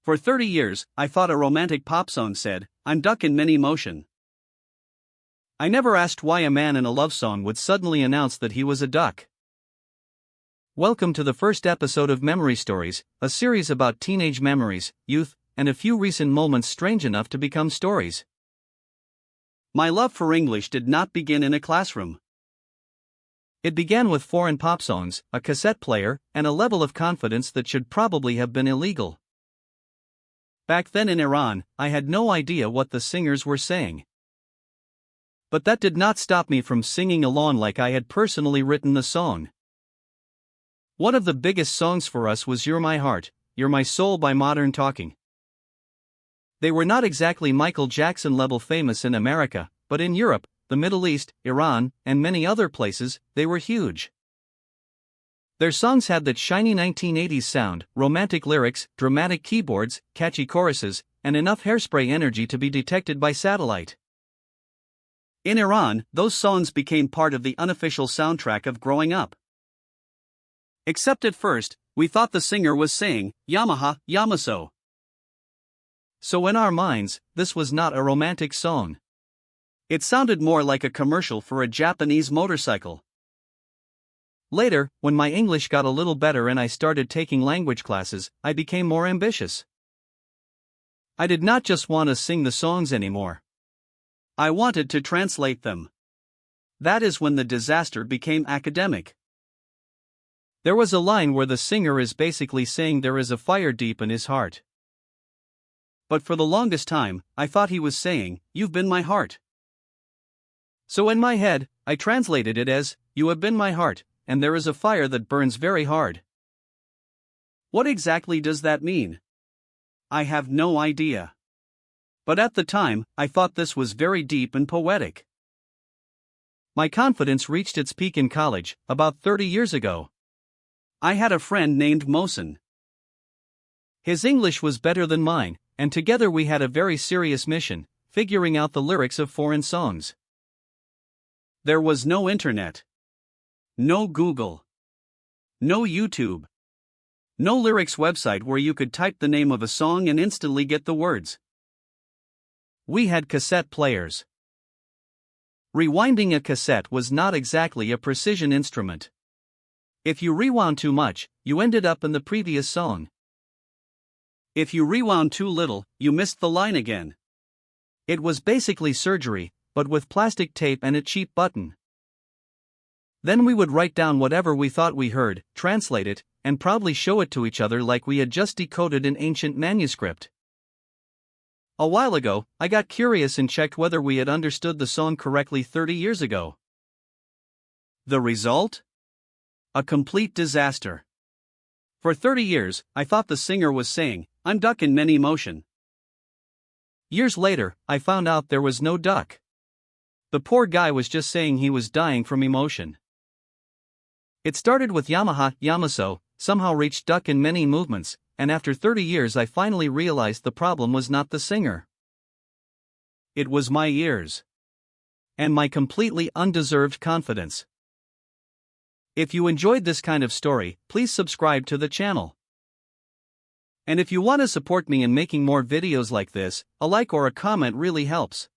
For 30 years, I thought a romantic pop song said, "I'm duck in many motion." I never asked why a man in a love song would suddenly announce that he was a duck. Welcome to the first episode of Memory Stories, a series about teenage memories, youth, and a few recent moments strange enough to become stories. My love for English did not begin in a classroom. It began with foreign pop songs, a cassette player, and a level of confidence that should probably have been illegal. Back then in Iran, I had no idea what the singers were saying. But that did not stop me from singing along like I had personally written the song. One of the biggest songs for us was You're My Heart, You're My Soul by Modern Talking. They were not exactly Michael Jackson level famous in America, but in Europe, the Middle East, Iran, and many other places, they were huge. Their songs had that shiny 1980s sound, romantic lyrics, dramatic keyboards, catchy choruses, and enough hairspray energy to be detected by satellite. In Iran, those songs became part of the unofficial soundtrack of growing up. Except at first, we thought the singer was saying, "Yamaha, Yamaso." So in our minds, this was not a romantic song. It sounded more like a commercial for a Japanese motorcycle. Later, when my English got a little better and I started taking language classes, I became more ambitious. I did not just want to sing the songs anymore. I wanted to translate them. That is when the disaster became academic. There was a line where the singer is basically saying there is a fire deep in his heart. But for the longest time, I thought he was saying, "You've been my heart." So in my head, I translated it as, "You have been my heart, and there is a fire that burns very hard." What exactly does that mean? I have no idea. But at the time, I thought this was very deep and poetic. My confidence reached its peak in college, about 30 years ago. I had a friend named Mohsen. His English was better than mine, and together we had a very serious mission, figuring out the lyrics of foreign songs. There was no internet. No Google. No YouTube. No lyrics website where you could type the name of a song and instantly get the words. We had cassette players. Rewinding a cassette was not exactly a precision instrument. If you rewound too much, you ended up in the previous song. If you rewound too little, you missed the line again. It was basically surgery, but with plastic tape and a cheap button. Then we would write down whatever we thought we heard, translate it, and proudly show it to each other like we had just decoded an ancient manuscript. A while ago, I got curious and checked whether we had understood the song correctly 30 years ago. The result? A complete disaster. For 30 years, I thought the singer was saying, "I'm duck in many motion." Years later, I found out there was no duck. The poor guy was just saying he was dying from emotion. It started with Yamaha, Yamaso, somehow reached duck in many movements, and after 30 years I finally realized the problem was not the singer. It was my ears. And my completely undeserved confidence. If you enjoyed this kind of story, please subscribe to the channel. And if you want to support me in making more videos like this, a like or a comment really helps.